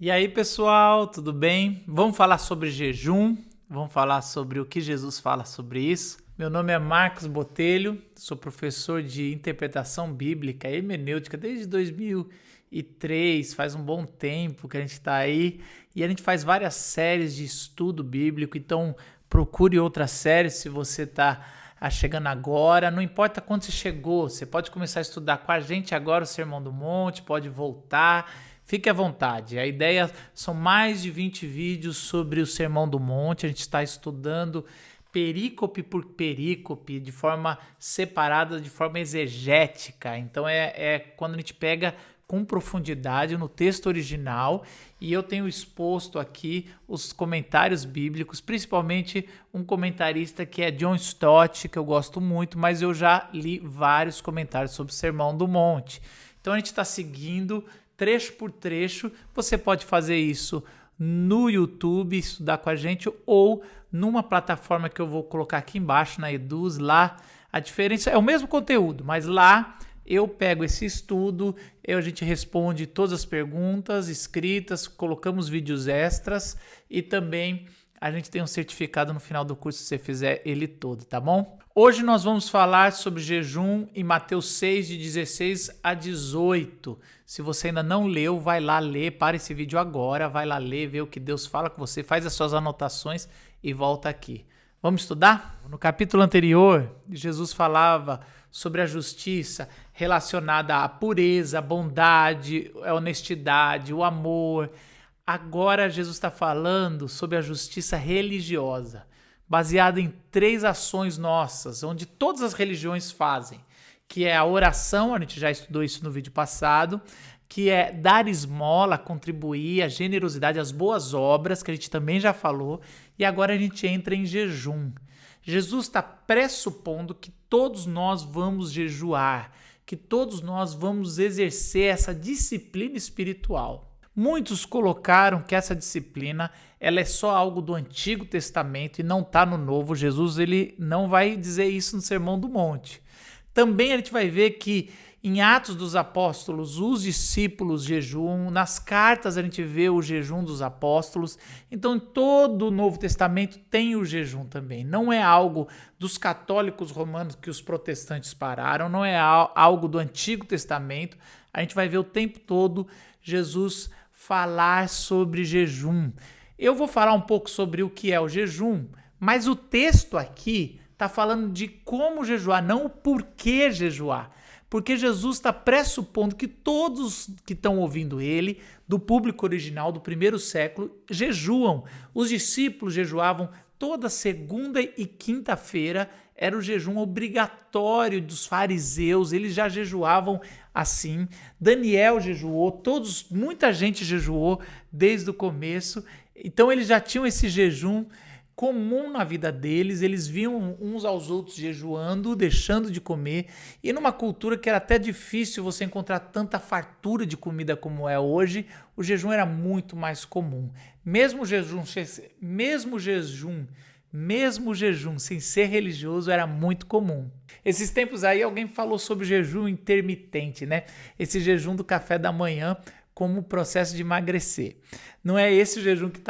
E aí, pessoal, tudo bem? Vamos falar sobre jejum, vamos falar sobre o que Jesus fala sobre isso. Meu nome é Marcos Botelho, sou professor de interpretação bíblica e hermenêutica desde 2003, faz um bom tempo que a gente está aí, e a gente faz várias séries de estudo bíblico, então procure outras séries se você está chegando agora, não importa quando você chegou, você pode começar a estudar com a gente agora o Sermão do Monte, pode voltar. Fique à vontade. A ideia são mais de 20 vídeos sobre o Sermão do Monte. A gente está estudando perícope por perícope, de forma separada, de forma exegética. Então é quando a gente pega com profundidade no texto original, e eu tenho exposto aqui os comentários bíblicos, principalmente um comentarista que é John Stott, que eu gosto muito, mas eu já li vários comentários sobre o Sermão do Monte. Então a gente está seguindo trecho por trecho. Você pode fazer isso no YouTube, estudar com a gente, ou numa plataforma que eu vou colocar aqui embaixo, na Eduz. Lá a diferença é o mesmo conteúdo, mas lá eu pego esse estudo, a gente responde todas as perguntas escritas, colocamos vídeos extras e também a gente tem um certificado no final do curso se você fizer ele todo, tá bom? Hoje nós vamos falar sobre jejum em Mateus 6, de 16 a 18. Se você ainda não leu, vai lá ler, para esse vídeo agora, vai lá ler, ver o que Deus fala com você, faz as suas anotações e volta aqui. Vamos estudar? No capítulo anterior, Jesus falava sobre a justiça relacionada à pureza, à bondade, à honestidade, o amor. Agora Jesus está falando sobre a justiça religiosa, baseada em 3 ações nossas, onde todas as religiões fazem, que é a oração, a gente já estudou isso no vídeo passado, que é dar esmola, contribuir, a generosidade, as boas obras, que a gente também já falou, e agora a gente entra em jejum. Jesus está pressupondo que todos nós vamos jejuar, que todos nós vamos exercer essa disciplina espiritual. Muitos colocaram que essa disciplina ela é só algo do Antigo Testamento e não está no Novo. Jesus ele não vai dizer isso no Sermão do Monte. Também a gente vai ver que em Atos dos Apóstolos os discípulos jejuam, nas cartas a gente vê o jejum dos apóstolos. Então em todo o Novo Testamento tem o jejum também. Não é algo dos católicos romanos que os protestantes pararam, não é algo do Antigo Testamento. A gente vai ver o tempo todo Jesus falar sobre jejum. Eu vou falar um pouco sobre o que é o jejum, mas o texto aqui está falando de como jejuar, não o porquê jejuar. Porque Jesus está pressupondo que todos que estão ouvindo ele, do público original do primeiro século, jejuam. Os discípulos jejuavam toda segunda e quinta-feira, era o jejum obrigatório dos fariseus, eles já jejuavam assim. Daniel jejuou, muita gente jejuou desde o começo, então eles já tinham esse jejum comum na vida deles, eles viam uns aos outros jejuando, deixando de comer, e numa cultura que era até difícil você encontrar tanta fartura de comida como é hoje, o jejum era muito mais comum. Mesmo jejum sem ser religioso era muito comum. Esses tempos aí alguém falou sobre o jejum intermitente, né? Esse jejum do café da manhã como processo de emagrecer. Não é esse o jejum que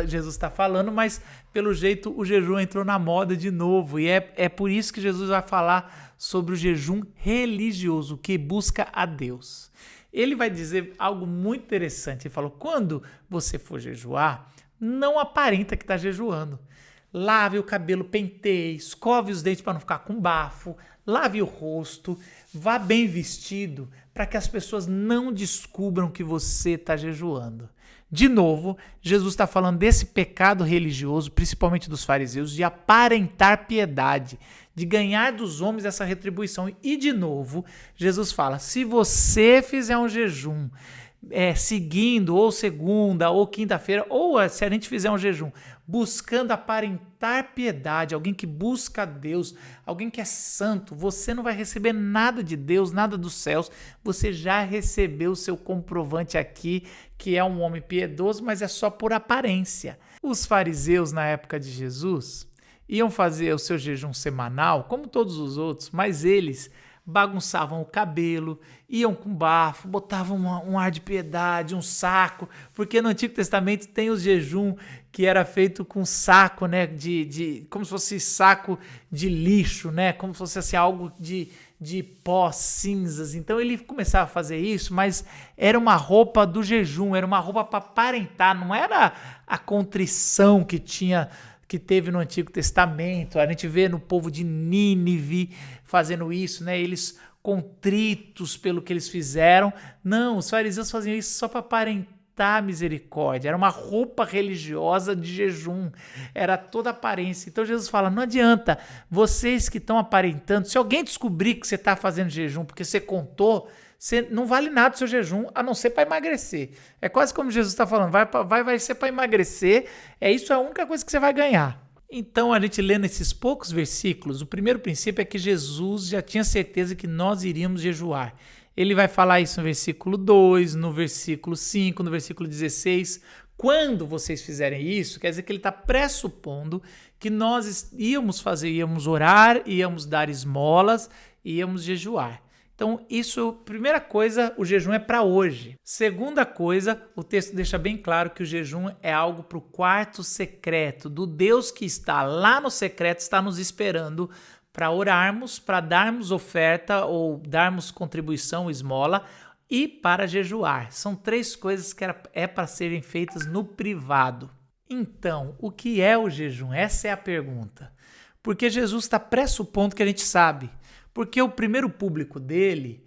Jesus está falando, mas pelo jeito o jejum entrou na moda de novo, e é por isso que Jesus vai falar sobre o jejum religioso, que busca a Deus. Ele vai dizer algo muito interessante, ele falou, quando você for jejuar, não aparenta que está jejuando. Lave o cabelo, penteie, escove os dentes para não ficar com bafo, lave o rosto, vá bem vestido para que as pessoas não descubram que você está jejuando. De novo, Jesus está falando desse pecado religioso, principalmente dos fariseus, de aparentar piedade, de ganhar dos homens essa retribuição. E de novo, Jesus fala, se você fizer um jejum, seguindo ou segunda ou quinta-feira, ou se a gente fizer um jejum buscando aparentar piedade, alguém que busca a Deus, alguém que é santo, você não vai receber nada de Deus, nada dos céus, você já recebeu o seu comprovante aqui, que é um homem piedoso, mas é só por aparência. Os fariseus na época de Jesus iam fazer o seu jejum semanal, como todos os outros, mas eles bagunçavam o cabelo, iam com bafo, botavam um ar de piedade, um saco, porque no Antigo Testamento tem o jejum que era feito com saco, né, como se fosse saco de lixo, né, como se fosse assim, algo de pó, cinzas. Então ele começava a fazer isso, mas era uma roupa do jejum, era uma roupa para aparentar, não era a contrição que teve no Antigo Testamento. A gente vê no povo de Nínive fazendo isso, né? Eles contritos pelo que eles fizeram. Não, os fariseus faziam isso só para aparentar misericórdia. Era uma roupa religiosa de jejum. Era toda aparência. Então Jesus fala, não adianta, vocês que estão aparentando, se alguém descobrir que você está fazendo jejum porque você contou, você não vale nada o seu jejum, a não ser para emagrecer. É quase como Jesus está falando, vai ser para emagrecer, isso é a única coisa que você vai ganhar. Então, a gente lê nesses poucos versículos, o primeiro princípio é que Jesus já tinha certeza que nós iríamos jejuar. Ele vai falar isso no versículo 2, no versículo 5, no versículo 16. Quando vocês fizerem isso, quer dizer que ele está pressupondo que nós íamos orar, íamos dar esmolas, íamos jejuar. Então, primeira coisa, o jejum é para hoje. Segunda coisa, o texto deixa bem claro que o jejum é algo para o quarto secreto, do Deus que está lá no secreto, está nos esperando para orarmos, para darmos oferta ou darmos contribuição, esmola e para jejuar. São 3 coisas que é para serem feitas no privado. Então, o que é o jejum? Essa é a pergunta. Porque Jesus está pressupondo que a gente sabe. Porque o primeiro público dele,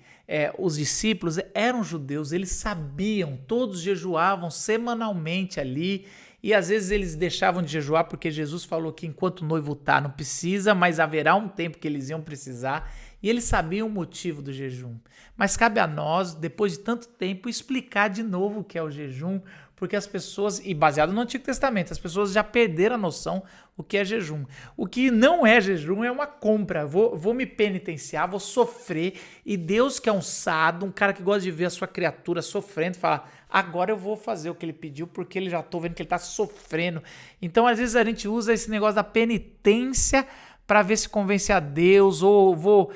os discípulos, eram judeus, eles sabiam, todos jejuavam semanalmente ali, e às vezes eles deixavam de jejuar porque Jesus falou que enquanto o noivo está, não precisa, mas haverá um tempo que eles iam precisar, e eles sabiam o motivo do jejum. Mas cabe a nós, depois de tanto tempo, explicar de novo o que é o jejum, porque as pessoas, e baseado no Antigo Testamento, as pessoas já perderam a noção o que é jejum. O que não é jejum é uma compra. Vou me penitenciar, vou sofrer, e Deus, que é um sado, um cara que gosta de ver a sua criatura sofrendo, fala, agora eu vou fazer o que ele pediu, porque ele já estou vendo que ele está sofrendo. Então, às vezes, a gente usa esse negócio da penitência para ver se convence a Deus, ou vou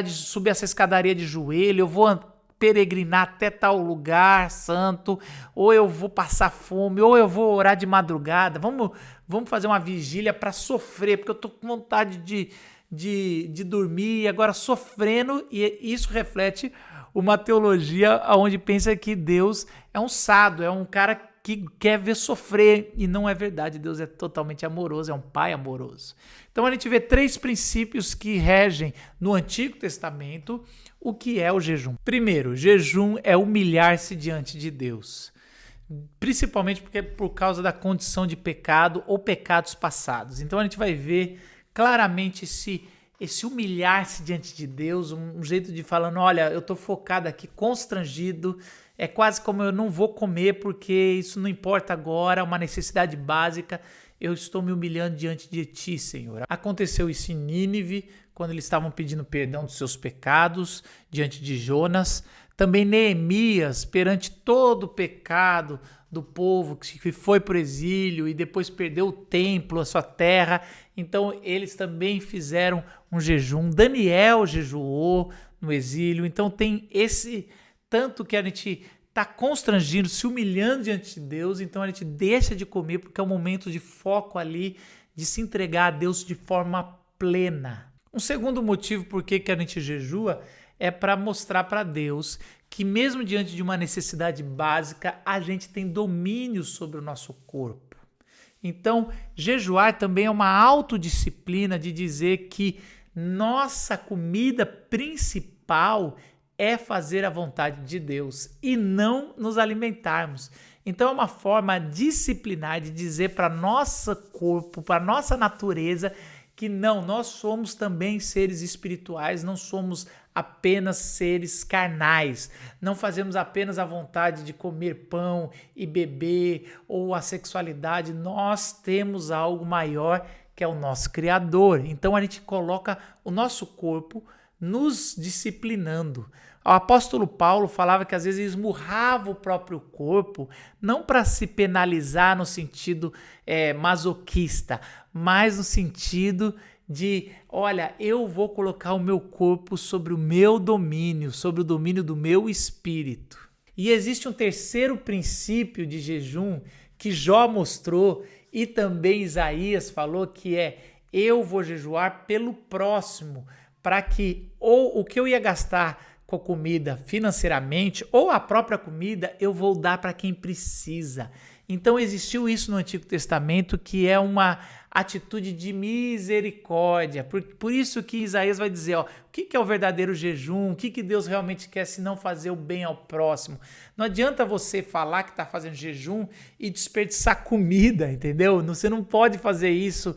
subir essa escadaria de joelho, eu vou peregrinar até tal lugar santo, ou eu vou passar fome, ou eu vou orar de madrugada, vamos fazer uma vigília para sofrer, porque eu tô com vontade de dormir, agora sofrendo, e isso reflete uma teologia onde pensa que Deus é um sado, é um cara que quer ver sofrer, e não é verdade. Deus é totalmente amoroso, é um pai amoroso. Então a gente vê 3 princípios que regem no Antigo Testamento o que é o jejum. Primeiro, jejum é humilhar-se diante de Deus, principalmente porque é por causa da condição de pecado ou pecados passados. Então a gente vai ver claramente esse humilhar-se diante de Deus, um jeito de falando, olha, eu estou focado aqui, constrangido, é quase como eu não vou comer porque isso não importa agora, é uma necessidade básica, eu estou me humilhando diante de ti, Senhor. Aconteceu isso em Nínive, quando eles estavam pedindo perdão dos seus pecados diante de Jonas. Também Neemias, perante todo o pecado do povo que foi para o exílio e depois perdeu o templo, a sua terra. Então eles também fizeram um jejum. Daniel jejuou no exílio. Então tem esse tanto que a gente está constrangindo, se humilhando diante de Deus, então a gente deixa de comer porque é um momento de foco ali, de se entregar a Deus de forma plena. Um segundo motivo por que a gente jejua é para mostrar para Deus que mesmo diante de uma necessidade básica, a gente tem domínio sobre o nosso corpo. Então, jejuar também é uma autodisciplina de dizer que nossa comida principal é fazer a vontade de Deus e não nos alimentarmos. Então é uma forma disciplinar de dizer para nosso corpo, para nossa natureza, que não, nós somos também seres espirituais, não somos apenas seres carnais, não fazemos apenas a vontade de comer pão e beber ou a sexualidade, nós temos algo maior que é o nosso Criador. Então a gente coloca o nosso corpo nos disciplinando. O apóstolo Paulo falava que às vezes esmurrava o próprio corpo, não para se penalizar no sentido masoquista, mas no sentido de, olha, eu vou colocar o meu corpo sobre o meu domínio, sobre o domínio do meu espírito. E existe um terceiro princípio de jejum que Jó mostrou e também Isaías falou, que é: eu vou jejuar pelo próximo, para que ou o que eu ia gastar com a comida financeiramente ou a própria comida eu vou dar para quem precisa. Então existiu isso no Antigo Testamento, que é uma atitude de misericórdia. Por isso que Isaías vai dizer, ó, o que é o verdadeiro jejum, o que Deus realmente quer, se não fazer o bem ao próximo. Não adianta você falar que está fazendo jejum e desperdiçar comida, entendeu? Você não pode fazer isso.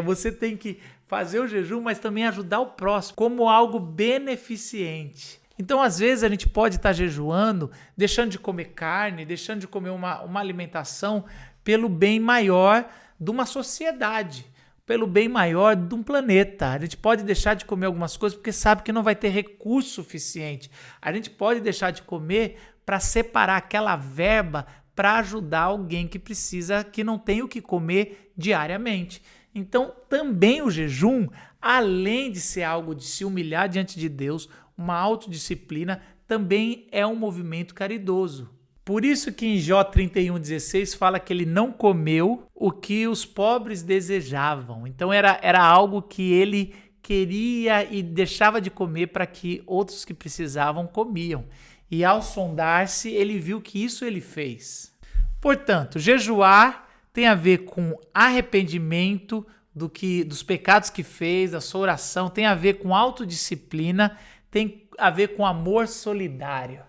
Você tem que fazer o jejum, mas também ajudar o próximo como algo beneficente. Então, às vezes, a gente pode estar jejuando, deixando de comer carne, deixando de comer uma alimentação pelo bem maior de uma sociedade, pelo bem maior de um planeta. A gente pode deixar de comer algumas coisas porque sabe que não vai ter recurso suficiente. A gente pode deixar de comer para separar aquela verba para ajudar alguém que precisa, que não tem o que comer diariamente. Então, também o jejum, além de ser algo de se humilhar diante de Deus, uma autodisciplina, também é um movimento caridoso. Por isso que em Jó 31,16 fala que ele não comeu o que os pobres desejavam. Então era algo que ele queria e deixava de comer para que outros que precisavam comiam. E ao sondar-se, ele viu que isso ele fez. Portanto, jejuar tem a ver com arrependimento dos pecados que fez, da sua oração, tem a ver com autodisciplina, tem a ver com amor solidário.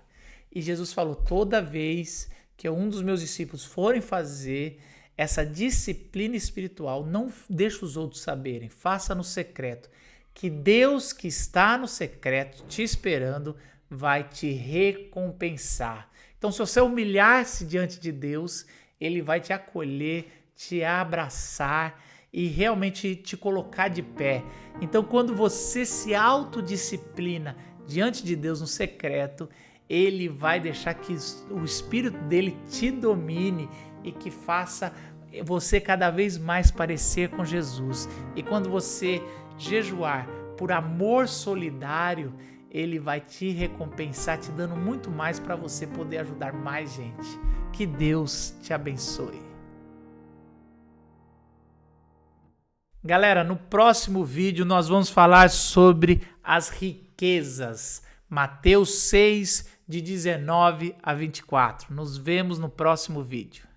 E Jesus falou, toda vez que um dos meus discípulos forem fazer essa disciplina espiritual, não deixe os outros saberem, faça no secreto, que Deus que está no secreto te esperando vai te recompensar. Então, se você humilhar-se diante de Deus, Ele vai te acolher, te abraçar e realmente te colocar de pé. Então, quando você se autodisciplina diante de Deus no secreto, Ele vai deixar que o Espírito dele te domine e que faça você cada vez mais parecer com Jesus. E quando você jejuar por amor solidário, Ele vai te recompensar, te dando muito mais para você poder ajudar mais gente. Que Deus te abençoe. Galera, no próximo vídeo nós vamos falar sobre as riquezas. Mateus 6, de 19 a 24. Nos vemos no próximo vídeo.